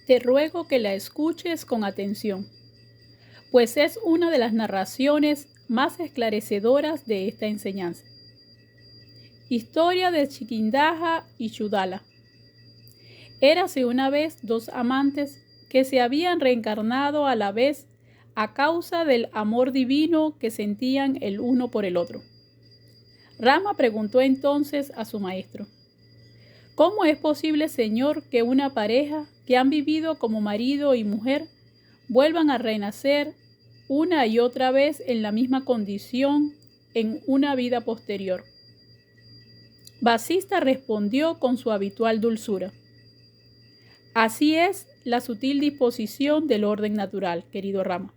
Te ruego que la escuches con atención, pues es una de las narraciones más esclarecedoras de esta enseñanza. Historia de Chiquindaja y Chudala. Érase una vez dos amantes que se habían reencarnado a la vez a causa del amor divino que sentían el uno por el otro. Rama preguntó entonces a su maestro: ¿cómo es posible, Señor, que una pareja que han vivido como marido y mujer vuelvan a renacer una y otra vez en la misma condición en una vida posterior? Vasista respondió con su habitual dulzura: así es la sutil disposición del orden natural, querido Rama.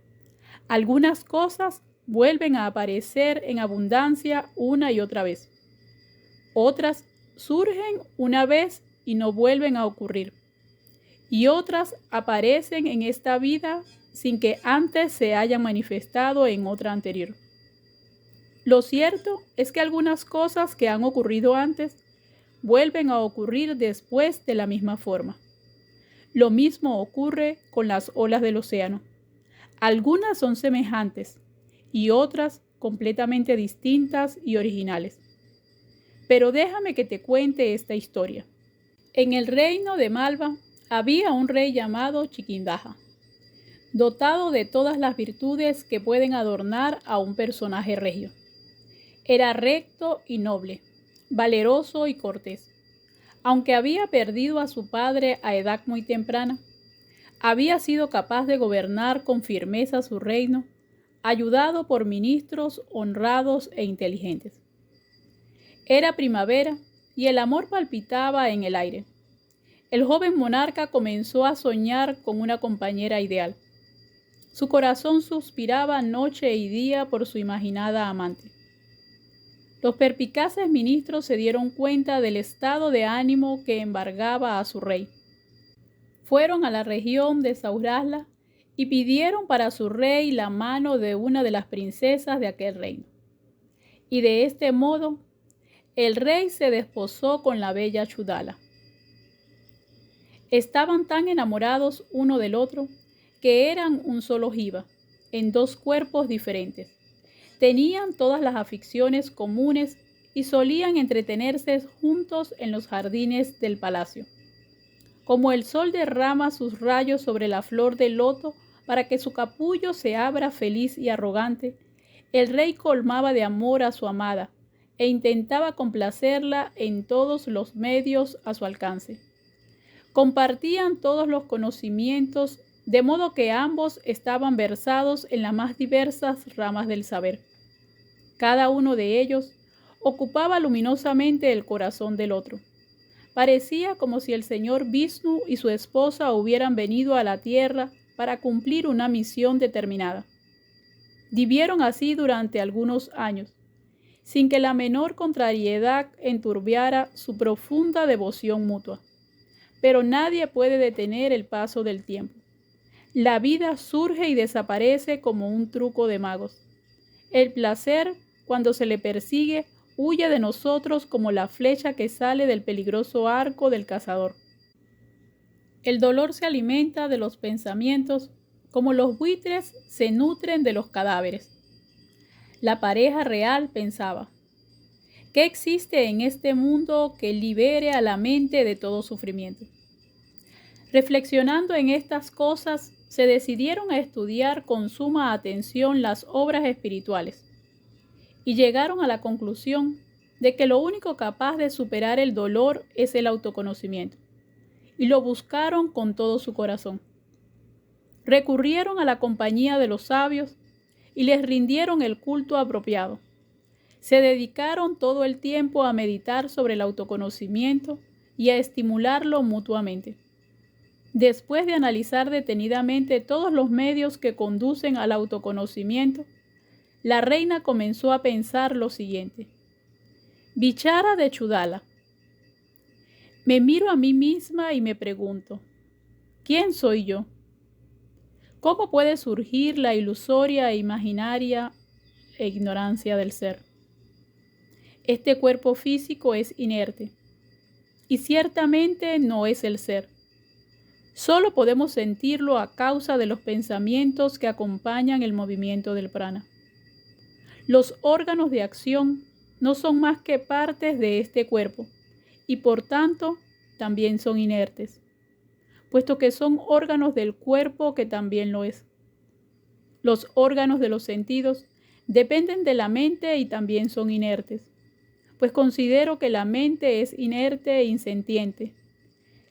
Algunas cosas vuelven a aparecer en abundancia una y otra vez. Otras surgen una vez y no vuelven a ocurrir. Y otras aparecen en esta vida sin que antes se hayan manifestado en otra anterior. Lo cierto es que algunas cosas que han ocurrido antes vuelven a ocurrir después de la misma forma. Lo mismo ocurre con las olas del océano. Algunas son semejantes y otras completamente distintas y originales. Pero déjame que te cuente esta historia. En el reino de Malva había un rey llamado Chiquindaja, dotado de todas las virtudes que pueden adornar a un personaje regio. Era recto y noble, valeroso y cortés. Aunque había perdido a su padre a edad muy temprana, había sido capaz de gobernar con firmeza su reino, ayudado por ministros honrados e inteligentes. Era primavera y el amor palpitaba en el aire. El joven monarca comenzó a soñar con una compañera ideal. Su corazón suspiraba noche y día por su imaginada amante. Los perspicaces ministros se dieron cuenta del estado de ánimo que embargaba a su rey. Fueron a la región de Saurasla y pidieron para su rey la mano de una de las princesas de aquel reino. Y de este modo, el rey se desposó con la bella Chudala. Estaban tan enamorados uno del otro que eran un solo jiva, en dos cuerpos diferentes. Tenían todas las aficiones comunes y solían entretenerse juntos en los jardines del palacio. Como el sol derrama sus rayos sobre la flor del loto para que su capullo se abra feliz y arrogante, el rey colmaba de amor a su amada e intentaba complacerla en todos los medios a su alcance. Compartían todos los conocimientos, de modo que ambos estaban versados en las más diversas ramas del saber. Cada uno de ellos ocupaba luminosamente el corazón del otro. Parecía como si el señor Vishnu y su esposa hubieran venido a la tierra para cumplir una misión determinada. Vivieron así durante algunos años, sin que la menor contrariedad enturbiara su profunda devoción mutua. Pero nadie puede detener el paso del tiempo. La vida surge y desaparece como un truco de magos. El placer, cuando se le persigue, huye de nosotros como la flecha que sale del peligroso arco del cazador. El dolor se alimenta de los pensamientos, como los buitres se nutren de los cadáveres. La pareja real pensaba: ¿qué existe en este mundo que libere a la mente de todo sufrimiento? Reflexionando en estas cosas, se decidieron a estudiar con suma atención las obras espirituales y llegaron a la conclusión de que lo único capaz de superar el dolor es el autoconocimiento, y lo buscaron con todo su corazón. Recurrieron a la compañía de los sabios y les rindieron el culto apropiado. Se dedicaron todo el tiempo a meditar sobre el autoconocimiento y a estimularlo mutuamente. Después de analizar detenidamente todos los medios que conducen al autoconocimiento, la reina comenzó a pensar lo siguiente: Bichara de Chudala. Me miro a mí misma y me pregunto, ¿quién soy yo? ¿Cómo puede surgir la ilusoria e imaginaria ignorancia del ser? Este cuerpo físico es inerte y ciertamente no es el ser. Solo podemos sentirlo a causa de los pensamientos que acompañan el movimiento del prana. Los órganos de acción no son más que partes de este cuerpo y por tanto también son inertes, puesto que son órganos del cuerpo que también lo es. Los órganos de los sentidos dependen de la mente y también son inertes, pues considero que la mente es inerte e insentiente.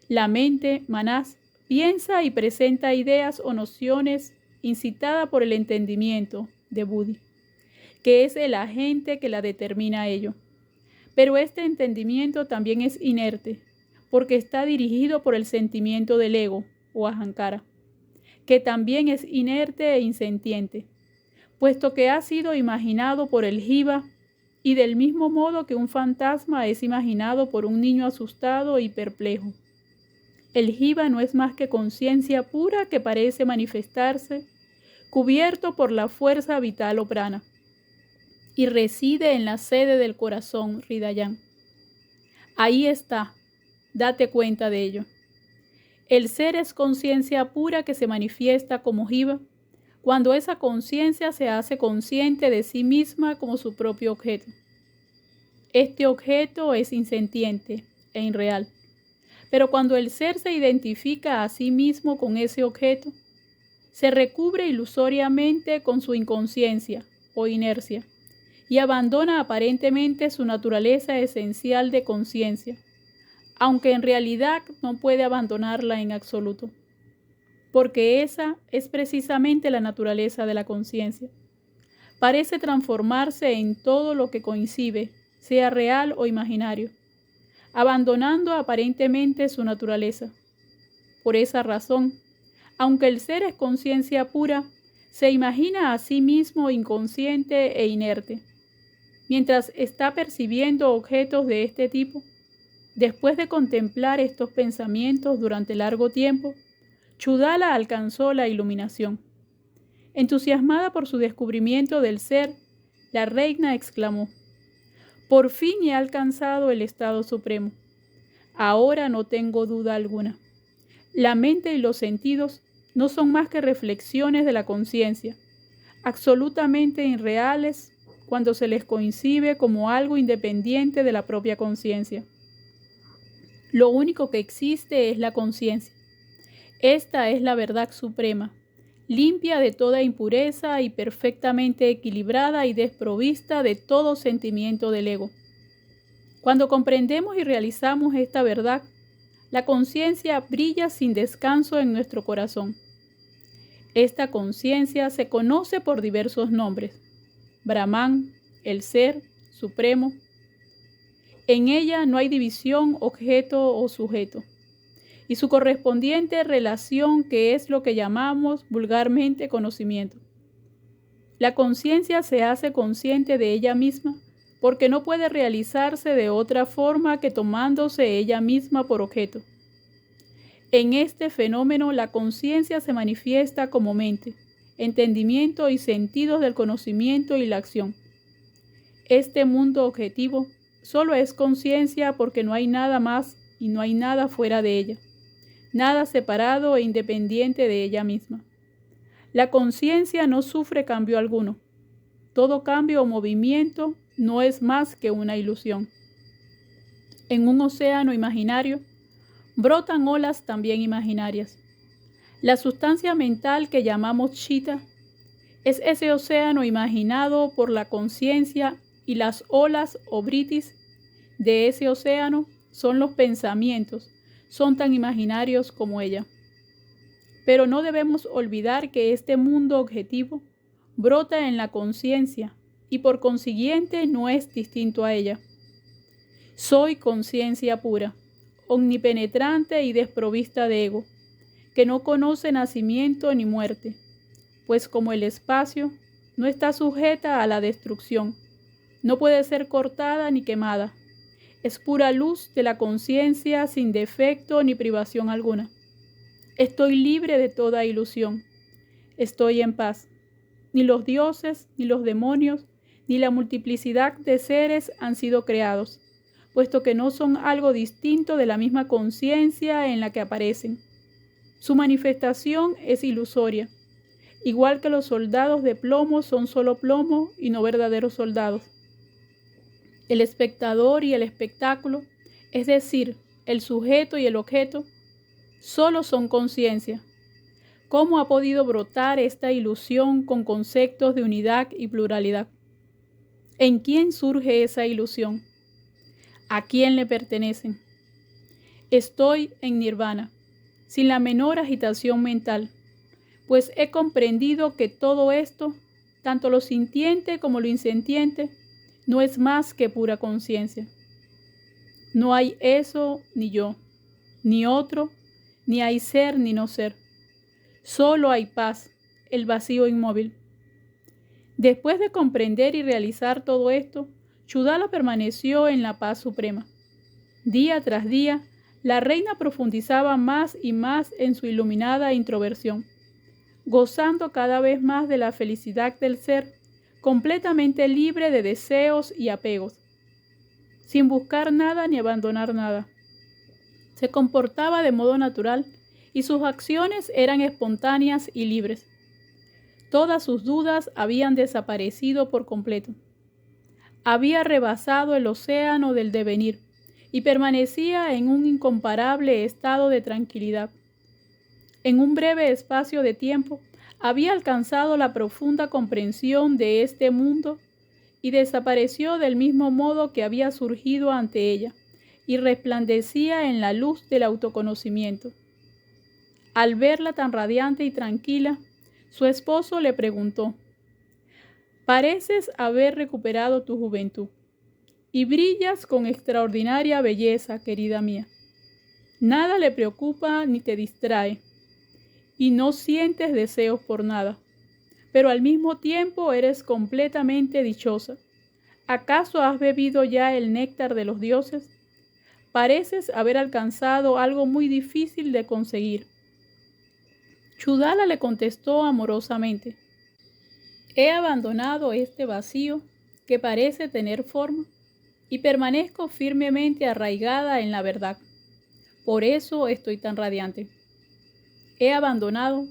La mente, manás, piensa y presenta ideas o nociones incitada por el entendimiento de Buddhi, que es el agente que la determina a ello. Pero este entendimiento también es inerte, porque está dirigido por el sentimiento del ego o ahankara, que también es inerte e insentiente, puesto que ha sido imaginado por el jiva y del mismo modo que un fantasma es imaginado por un niño asustado y perplejo. El jiva no es más que conciencia pura que parece manifestarse, cubierto por la fuerza vital o prana, y reside en la sede del corazón, Hridayan. Ahí está, date cuenta de ello. El ser es conciencia pura que se manifiesta como jiva, cuando esa conciencia se hace consciente de sí misma como su propio objeto. Este objeto es insentiente e irreal. Pero cuando el ser se identifica a sí mismo con ese objeto, se recubre ilusoriamente con su inconsciencia o inercia y abandona aparentemente su naturaleza esencial de conciencia, aunque en realidad no puede abandonarla en absoluto, porque esa es precisamente la naturaleza de la conciencia. Parece transformarse en todo lo que coincide, sea real o imaginario, abandonando aparentemente su naturaleza. Por esa razón, aunque el ser es conciencia pura, se imagina a sí mismo inconsciente e inerte. Mientras está percibiendo objetos de este tipo, después de contemplar estos pensamientos durante largo tiempo, Chudala alcanzó la iluminación. Entusiasmada por su descubrimiento del ser, la reina exclamó: «Por fin he alcanzado el estado supremo. Ahora no tengo duda alguna. La mente y los sentidos no son más que reflexiones de la conciencia, absolutamente irreales cuando se les concibe como algo independiente de la propia conciencia. Lo único que existe es la conciencia. Esta es la verdad suprema, limpia de toda impureza y perfectamente equilibrada y desprovista de todo sentimiento del ego. Cuando comprendemos y realizamos esta verdad, la conciencia brilla sin descanso en nuestro corazón. Esta conciencia se conoce por diversos nombres: Brahman, el Ser Supremo. En ella no hay división, objeto o sujeto, y su correspondiente relación, que es lo que llamamos vulgarmente conocimiento. La conciencia se hace consciente de ella misma porque no puede realizarse de otra forma que tomándose ella misma por objeto. En este fenómeno la conciencia se manifiesta como mente, entendimiento y sentidos del conocimiento y la acción. Este mundo objetivo solo es conciencia porque no hay nada más y no hay nada fuera de ella, nada separado e independiente de ella misma. La conciencia no sufre cambio alguno. Todo cambio o movimiento no es más que una ilusión. En un océano imaginario brotan olas también imaginarias. La sustancia mental que llamamos chitta es ese océano imaginado por la conciencia, y las olas o britis de ese océano son los pensamientos, son tan imaginarios como ella. Pero no debemos olvidar que este mundo objetivo brota en la conciencia y por consiguiente no es distinto a ella. Soy conciencia pura, omnipenetrante y desprovista de ego, que no conoce nacimiento ni muerte, pues como el espacio no está sujeta a la destrucción, no puede ser cortada ni quemada. Es pura luz de la conciencia sin defecto ni privación alguna. Estoy libre de toda ilusión. Estoy en paz. Ni los dioses, ni los demonios, ni la multiplicidad de seres han sido creados, puesto que no son algo distinto de la misma conciencia en la que aparecen. Su manifestación es ilusoria, igual que los soldados de plomo son solo plomo y no verdaderos soldados. El espectador y el espectáculo, es decir, el sujeto y el objeto, solo son conciencia. ¿Cómo ha podido brotar esta ilusión con conceptos de unidad y pluralidad? ¿En quién surge esa ilusión? ¿A quién le pertenecen? Estoy en nirvana, sin la menor agitación mental, pues he comprendido que todo esto, tanto lo sintiente como lo insintiente, no es más que pura conciencia. No hay eso ni yo, ni otro, ni hay ser ni no ser. Solo hay paz, el vacío inmóvil. Después de comprender y realizar todo esto, Chudala permaneció en la paz suprema. Día tras día, la reina profundizaba más y más en su iluminada introversión, gozando cada vez más de la felicidad del ser, completamente libre de deseos y apegos, sin buscar nada ni abandonar nada. Se comportaba de modo natural y sus acciones eran espontáneas y libres. Todas sus dudas habían desaparecido por completo. Había rebasado el océano del devenir y permanecía en un incomparable estado de tranquilidad. En un breve espacio de tiempo, había alcanzado la profunda comprensión de este mundo y desapareció del mismo modo que había surgido ante ella y resplandecía en la luz del autoconocimiento. Al verla tan radiante y tranquila, su esposo le preguntó: «Pareces haber recuperado tu juventud y brillas con extraordinaria belleza, querida mía. Nada le preocupa ni te distrae y no sientes deseos por nada, pero al mismo tiempo eres completamente dichosa. ¿Acaso has bebido ya el néctar de los dioses? Pareces haber alcanzado algo muy difícil de conseguir». Chudala le contestó amorosamente: «He abandonado este vacío que parece tener forma y permanezco firmemente arraigada en la verdad. Por eso estoy tan radiante. He abandonado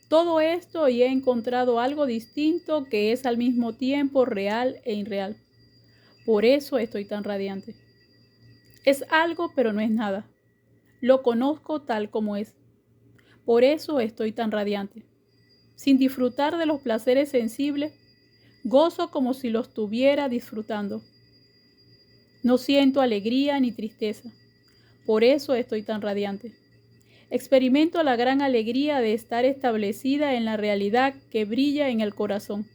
todo esto y he encontrado algo distinto que es al mismo tiempo real e irreal. Por eso estoy tan radiante. Es algo, pero no es nada. Lo conozco tal como es. Por eso estoy tan radiante. Sin disfrutar de los placeres sensibles, gozo como si los estuviera disfrutando. No siento alegría ni tristeza. Por eso estoy tan radiante. Experimento la gran alegría de estar establecida en la realidad que brilla en el corazón.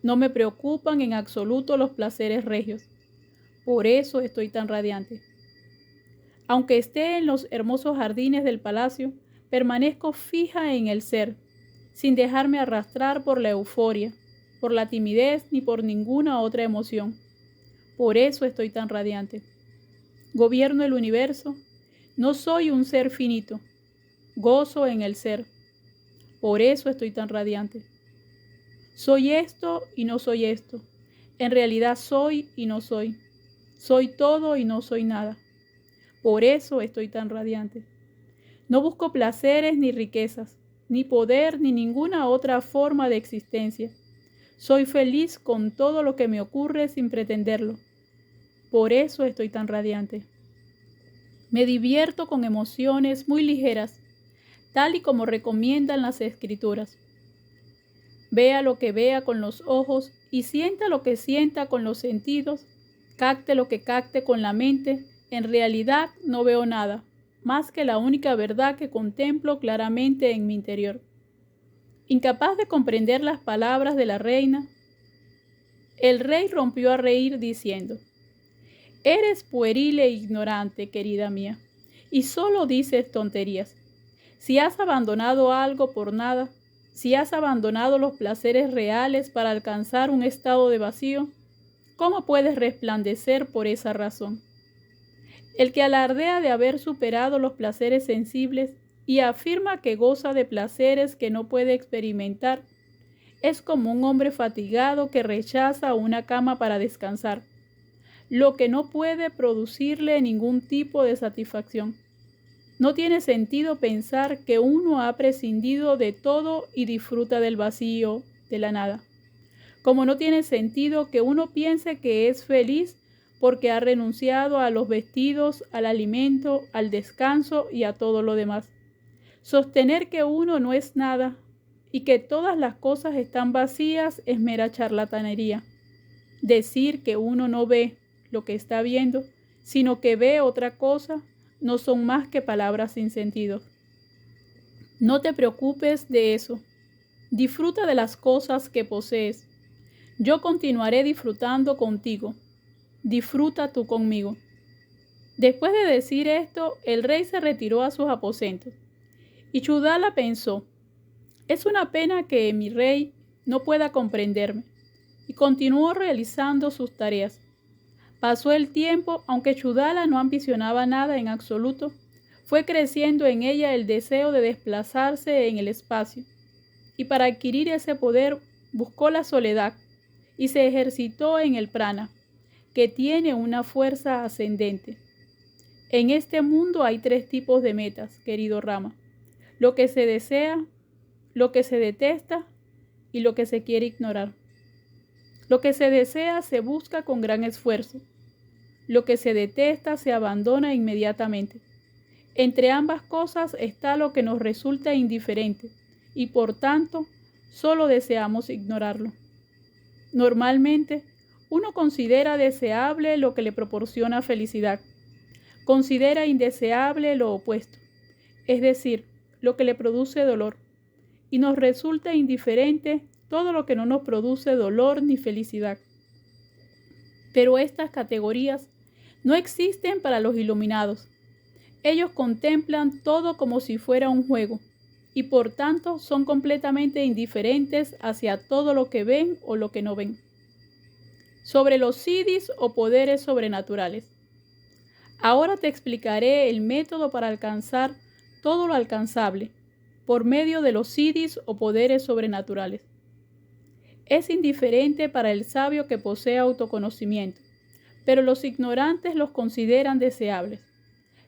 No me preocupan en absoluto los placeres regios. Por eso estoy tan radiante. Aunque esté en los hermosos jardines del palacio, permanezco fija en el ser, sin dejarme arrastrar por la euforia, por la timidez ni por ninguna otra emoción. Por eso estoy tan radiante. Gobierno el universo. No soy un ser finito. Gozo en el ser. Por eso estoy tan radiante. Soy esto y no soy esto. En realidad soy y no soy. Soy todo y no soy nada. Por eso estoy tan radiante. No busco placeres ni riquezas, ni poder ni ninguna otra forma de existencia. Soy feliz con todo lo que me ocurre sin pretenderlo. Por eso estoy tan radiante. Me divierto con emociones muy ligeras, tal y como recomiendan las escrituras. Vea lo que vea con los ojos y sienta lo que sienta con los sentidos, capte lo que capte con la mente. En realidad no veo nada, más que la única verdad que contemplo claramente en mi interior. Incapaz de comprender las palabras de la reina, el rey rompió a reír diciendo: «Eres pueril e ignorante, querida mía, y solo dices tonterías. Si has abandonado algo por nada, si has abandonado los placeres reales para alcanzar un estado de vacío, ¿cómo puedes resplandecer por esa razón? El que alardea de haber superado los placeres sensibles y afirma que goza de placeres que no puede experimentar, es como un hombre fatigado que rechaza una cama para descansar, lo que no puede producirle ningún tipo de satisfacción. No tiene sentido pensar que uno ha prescindido de todo y disfruta del vacío, de la nada. Como no tiene sentido que uno piense que es feliz porque ha renunciado a los vestidos, al alimento, al descanso y a todo lo demás. Sostener que uno no es nada y que todas las cosas están vacías es mera charlatanería. Decir que uno no ve lo que está viendo, sino que ve otra cosa, no son más que palabras sin sentido. No te preocupes de eso. Disfruta de las cosas que posees. Yo continuaré disfrutando contigo. Disfruta tú conmigo. Después de decir esto, el rey se retiró a sus aposentos. Y Chudala pensó, es una pena que mi rey no pueda comprenderme. Y continuó realizando sus tareas. Pasó el tiempo, aunque Chudala no ambicionaba nada en absoluto, fue creciendo en ella el deseo de desplazarse en el espacio, y para adquirir ese poder buscó la soledad y se ejercitó en el prana, que tiene una fuerza ascendente. En este mundo hay 3 tipos de metas, querido Rama: lo que se desea, lo que se detesta y lo que se quiere ignorar. Lo que se desea se busca con gran esfuerzo. Lo que se detesta se abandona inmediatamente. Entre ambas cosas está lo que nos resulta indiferente y por tanto solo deseamos ignorarlo. Normalmente, uno considera deseable lo que le proporciona felicidad. Considera indeseable lo opuesto, es decir, lo que le produce dolor. Y nos resulta indiferente todo lo que no nos produce dolor ni felicidad. Pero estas categorías no existen para los iluminados. Ellos contemplan todo como si fuera un juego y por tanto son completamente indiferentes hacia todo lo que ven o lo que no ven. Sobre los siddhis o poderes sobrenaturales. Ahora te explicaré el método para alcanzar todo lo alcanzable por medio de los siddhis o poderes sobrenaturales. Es indiferente para el sabio que posee autoconocimiento, pero los ignorantes los consideran deseables.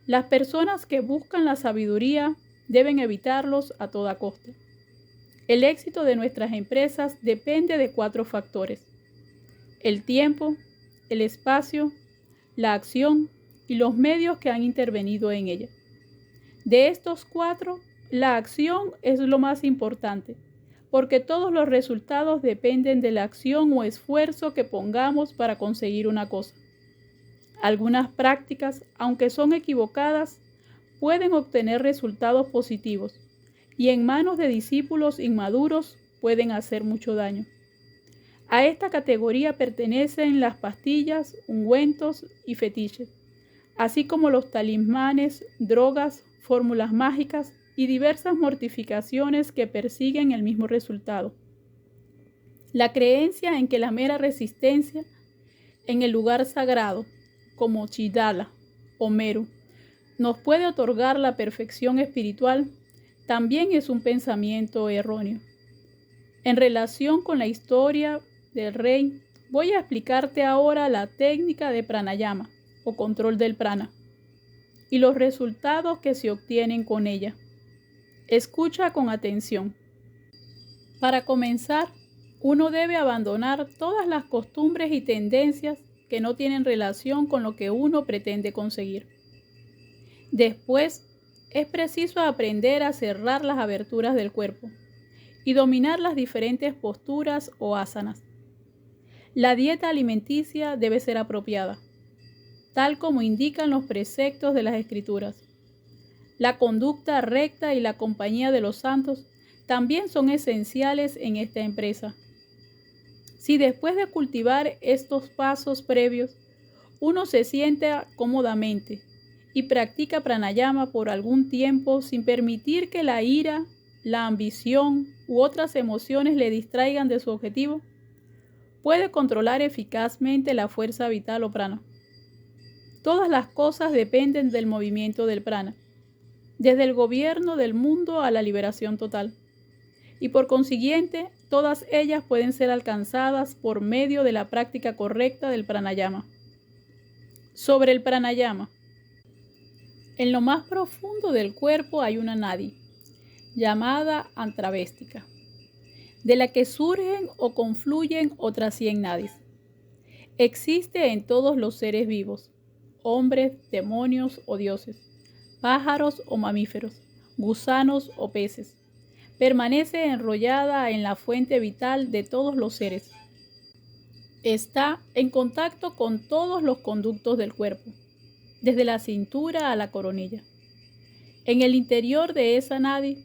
Las personas que buscan la sabiduría deben evitarlos a toda costa. El éxito de nuestras empresas depende de 4 factores: el tiempo, el espacio, la acción y los medios que han intervenido en ella. De estos 4, la acción es lo más importante, porque todos los resultados dependen de la acción o esfuerzo que pongamos para conseguir una cosa. Algunas prácticas, aunque son equivocadas, pueden obtener resultados positivos y en manos de discípulos inmaduros pueden hacer mucho daño. A esta categoría pertenecen las pastillas, ungüentos y fetiches, así como los talismanes, drogas, fórmulas mágicas y diversas mortificaciones que persiguen el mismo resultado. La creencia en que la mera resistencia en el lugar sagrado, como Chidala o Meru, nos puede otorgar la perfección espiritual, también es un pensamiento erróneo. En relación con la historia del rey, voy a explicarte ahora la técnica de pranayama o control del prana y los resultados que se obtienen con ella. Escucha con atención. Para comenzar, uno debe abandonar todas las costumbres y tendencias que no tienen relación con lo que uno pretende conseguir. Después, es preciso aprender a cerrar las aberturas del cuerpo y dominar las diferentes posturas o asanas. La dieta alimenticia debe ser apropiada, tal como indican los preceptos de las Escrituras. La conducta recta y la compañía de los santos también son esenciales en esta empresa. Si después de cultivar estos pasos previos, uno se sienta cómodamente y practica pranayama por algún tiempo sin permitir que la ira, la ambición u otras emociones le distraigan de su objetivo, puede controlar eficazmente la fuerza vital o prana. Todas las cosas dependen del movimiento del prana, desde el gobierno del mundo a la liberación total. Y por consiguiente, todas ellas pueden ser alcanzadas por medio de la práctica correcta del pranayama. Sobre el pranayama. En lo más profundo del cuerpo hay una nadi, llamada antravéstica, de la que surgen o confluyen otras 100 nadis. Existe en todos los seres vivos, hombres, demonios o dioses, pájaros o mamíferos, gusanos o peces. Permanece enrollada en la fuente vital de todos los seres. Está en contacto con todos los conductos del cuerpo, desde la cintura a la coronilla. En el interior de esa nadi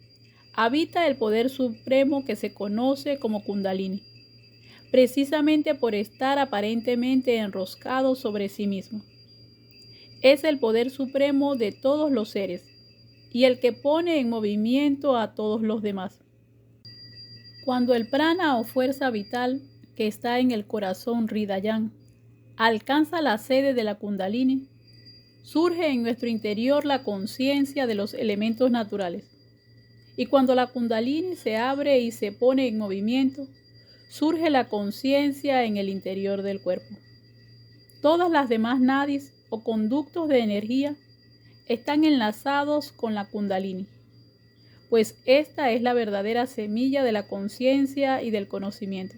habita el poder supremo que se conoce como Kundalini, precisamente por estar aparentemente enroscado sobre sí mismo. Es el poder supremo de todos los seres y el que pone en movimiento a todos los demás. Cuando el prana o fuerza vital que está en el corazón Hridayan alcanza la sede de la Kundalini, surge en nuestro interior la conciencia de los elementos naturales. Y cuando la Kundalini se abre y se pone en movimiento, surge la conciencia en el interior del cuerpo. Todas las demás nadis o conductos de energía están enlazados con la Kundalini, pues esta es la verdadera semilla de la conciencia y del conocimiento.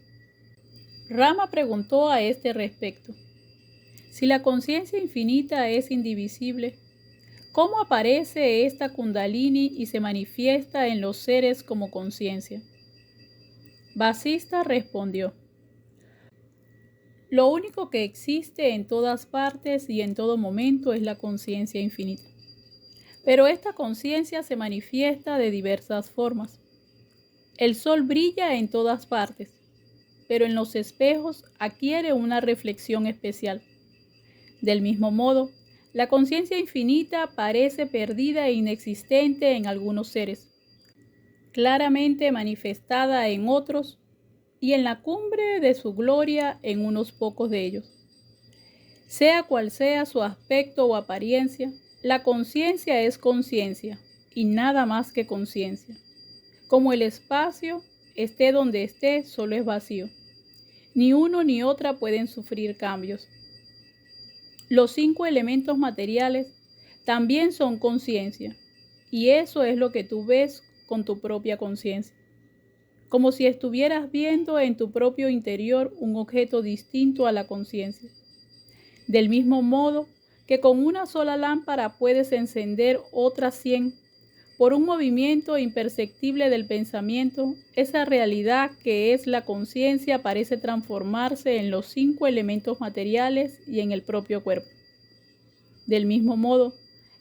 Rama preguntó a este respecto: si la conciencia infinita es indivisible, ¿cómo aparece esta Kundalini y se manifiesta en los seres como conciencia? Vasista respondió: lo único que existe en todas partes y en todo momento es la conciencia infinita. Pero esta conciencia se manifiesta de diversas formas. El sol brilla en todas partes, pero en los espejos adquiere una reflexión especial. Del mismo modo, la conciencia infinita parece perdida e inexistente en algunos seres, claramente manifestada en otros y en la cumbre de su gloria en unos pocos de ellos. Sea cual sea su aspecto o apariencia, la conciencia es conciencia y nada más que conciencia. Como el espacio, esté donde esté, solo es vacío. Ni uno ni otra pueden sufrir cambios. Los 5 elementos materiales también son conciencia, y eso es lo que tú ves con tu propia conciencia. Como si estuvieras viendo en tu propio interior un objeto distinto a la conciencia. Del mismo modo que con una sola lámpara puedes encender otras 100, por un movimiento imperceptible del pensamiento, esa realidad que es la conciencia parece transformarse en los 5 elementos materiales y en el propio cuerpo. Del mismo modo,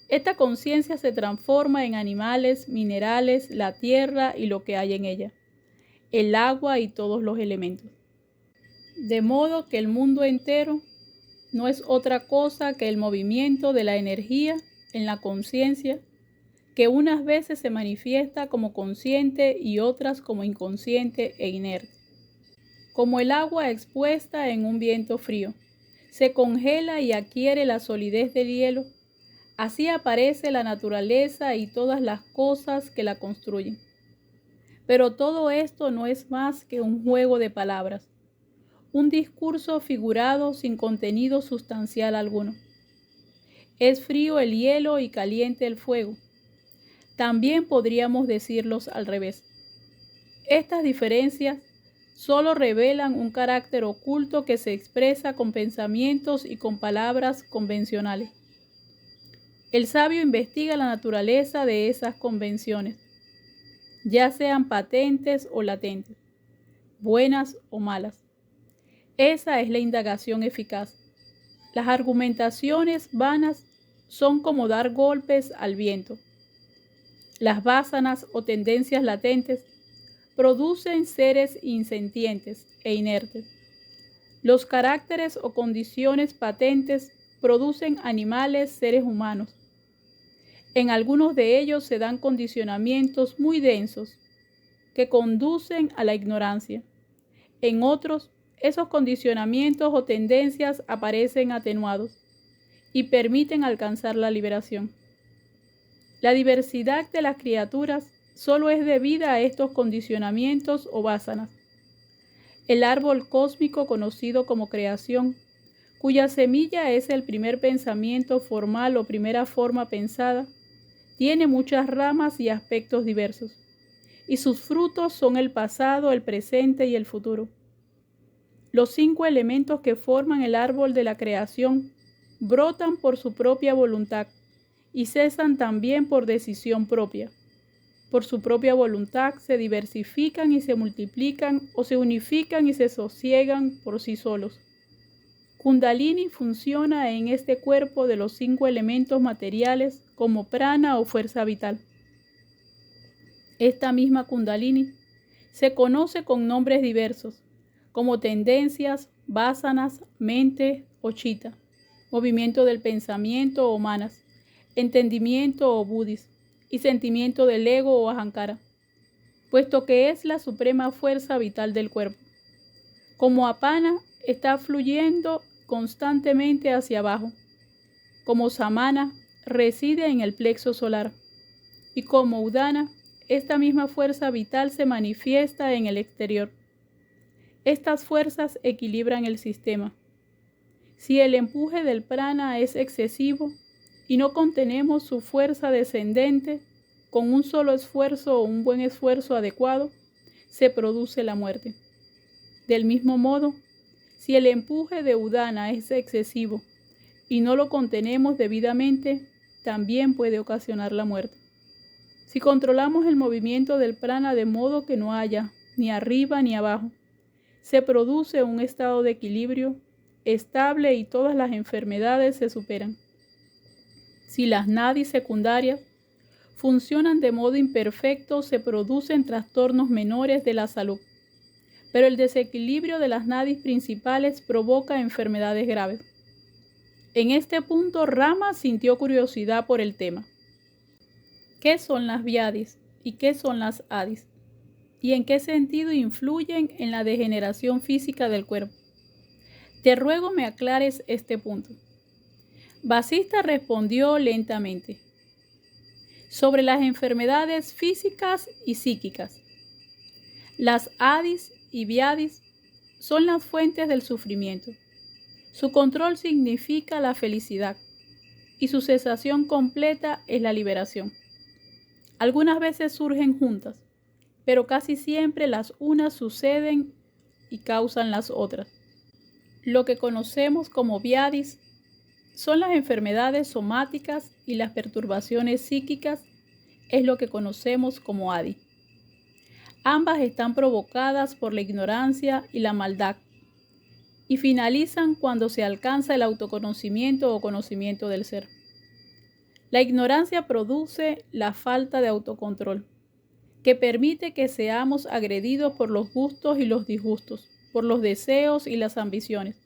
esta conciencia se transforma en animales, minerales, la tierra y lo que hay en ella, el agua y todos los elementos. De modo que el mundo entero no es otra cosa que el movimiento de la energía en la conciencia, que unas veces se manifiesta como consciente y otras como inconsciente e inerte. Como el agua expuesta en un viento frío se congela y adquiere la solidez del hielo, así aparece la naturaleza y todas las cosas que la construyen. Pero todo esto no es más que un juego de palabras, un discurso figurado sin contenido sustancial alguno. Es frío el hielo y caliente el fuego. También podríamos decirlos al revés. Estas diferencias solo revelan un carácter oculto que se expresa con pensamientos y con palabras convencionales. El sabio investiga la naturaleza de esas convenciones, ya sean patentes o latentes, buenas o malas. Esa es la indagación eficaz. Las argumentaciones vanas son como dar golpes al viento. Las vásanas o tendencias latentes producen seres insentientes e inertes. Los caracteres o condiciones patentes producen animales, seres humanos. En algunos de ellos se dan condicionamientos muy densos que conducen a la ignorancia. En otros, esos condicionamientos o tendencias aparecen atenuados y permiten alcanzar la liberación. La diversidad de las criaturas solo es debida a estos condicionamientos o vásanas. El árbol cósmico conocido como creación, cuya semilla es el primer pensamiento formal o primera forma pensada, tiene muchas ramas y aspectos diversos, y sus frutos son el pasado, el presente y el futuro. Los 5 elementos que forman el árbol de la creación brotan por su propia voluntad y cesan también por decisión propia. Por su propia voluntad se diversifican y se multiplican o se unifican y se sosiegan por sí solos. Kundalini funciona en este cuerpo de los 5 elementos materiales como prana o fuerza vital. Esta misma Kundalini se conoce con nombres diversos, como tendencias, vasanas, mente o chitta, movimiento del pensamiento o manas, entendimiento o buddhis, y sentimiento del ego o ahankara, puesto que es la suprema fuerza vital del cuerpo. Como apana está fluyendo constantemente hacia abajo, como samana reside en el plexo solar, y como udana, esta misma fuerza vital se manifiesta en el exterior. Estas fuerzas equilibran el sistema. Si el empuje del prana es excesivo y no contenemos su fuerza descendente, con un solo esfuerzo o un buen esfuerzo adecuado, se produce la muerte. Del mismo modo, si el empuje de udana es excesivo y no lo contenemos debidamente, también puede ocasionar la muerte. Si controlamos el movimiento del prana de modo que no haya ni arriba ni abajo, se produce un estado de equilibrio estable y todas las enfermedades se superan. Si las nadis secundarias funcionan de modo imperfecto, se producen trastornos menores de la salud, pero el desequilibrio de las nadis principales provoca enfermedades graves. En este punto, Rama sintió curiosidad por el tema. ¿Qué son las vyadis y qué son las adis? ¿Y en qué sentido influyen en la degeneración física del cuerpo? Te ruego me aclares este punto. Vasista respondió lentamente. Sobre las enfermedades físicas y psíquicas. Las adis y vyadis son las fuentes del sufrimiento. Su control significa la felicidad y su cesación completa es la liberación. Algunas veces surgen juntas, pero casi siempre las unas suceden y causan las otras. Lo que conocemos como vyadis son las enfermedades somáticas y las perturbaciones psíquicas es lo que conocemos como adi. Ambas están provocadas por la ignorancia y la maldad y finalizan cuando se alcanza el autoconocimiento o conocimiento del ser. La ignorancia produce la falta de autocontrol, que permite que seamos agredidos por los gustos y los disgustos, por los deseos y las ambiciones.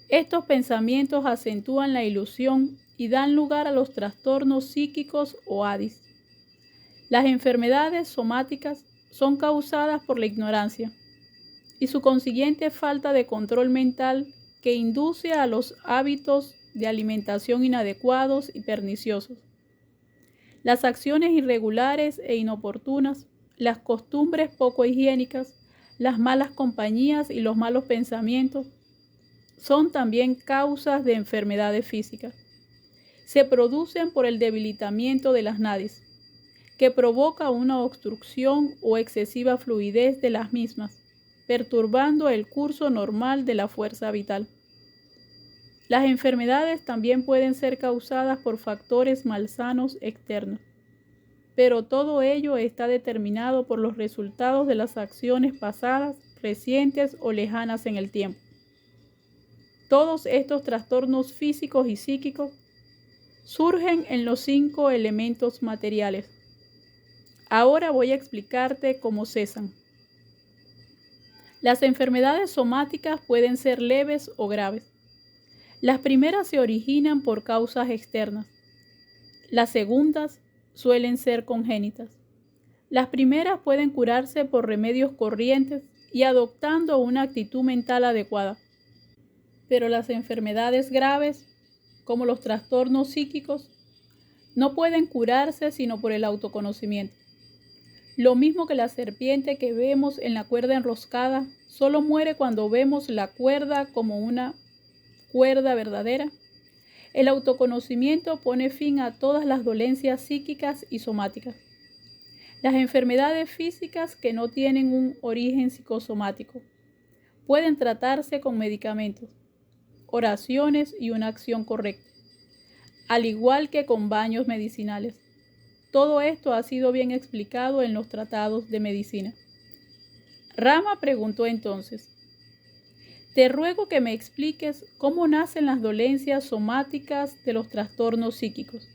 Estos pensamientos acentúan la ilusión y dan lugar a los trastornos psíquicos o adis. Las enfermedades somáticas son causadas por la ignorancia y su consiguiente falta de control mental que induce a los hábitos de alimentación inadecuados y perniciosos. Las acciones irregulares e inoportunas, las costumbres poco higiénicas, las malas compañías y los malos pensamientos son también causas de enfermedades físicas. Se producen por el debilitamiento de las nadis, que provoca una obstrucción o excesiva fluidez de las mismas, perturbando el curso normal de la fuerza vital. Las enfermedades también pueden ser causadas por factores malsanos externos, pero todo ello está determinado por los resultados de las acciones pasadas, recientes o lejanas en el tiempo. Todos estos trastornos físicos y psíquicos surgen en los 5 elementos materiales. Ahora voy a explicarte cómo cesan. Las enfermedades somáticas pueden ser leves o graves. Las primeras se originan por causas externas. Las segundas suelen ser congénitas. Las primeras pueden curarse por remedios corrientes y adoptando una actitud mental adecuada. Pero las enfermedades graves, como los trastornos psíquicos, no pueden curarse sino por el autoconocimiento. Lo mismo que la serpiente que vemos en la cuerda enroscada, solo muere cuando vemos la cuerda como una cuerda verdadera. El autoconocimiento pone fin a todas las dolencias psíquicas y somáticas. Las enfermedades físicas que no tienen un origen psicosomático pueden tratarse con medicamentos, oraciones y una acción correcta, al igual que con baños medicinales. Todo esto ha sido bien explicado en los tratados de medicina. Rama preguntó entonces: te ruego que me expliques cómo nacen las dolencias somáticas de los trastornos psíquicos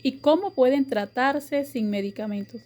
y cómo pueden tratarse sin medicamentos.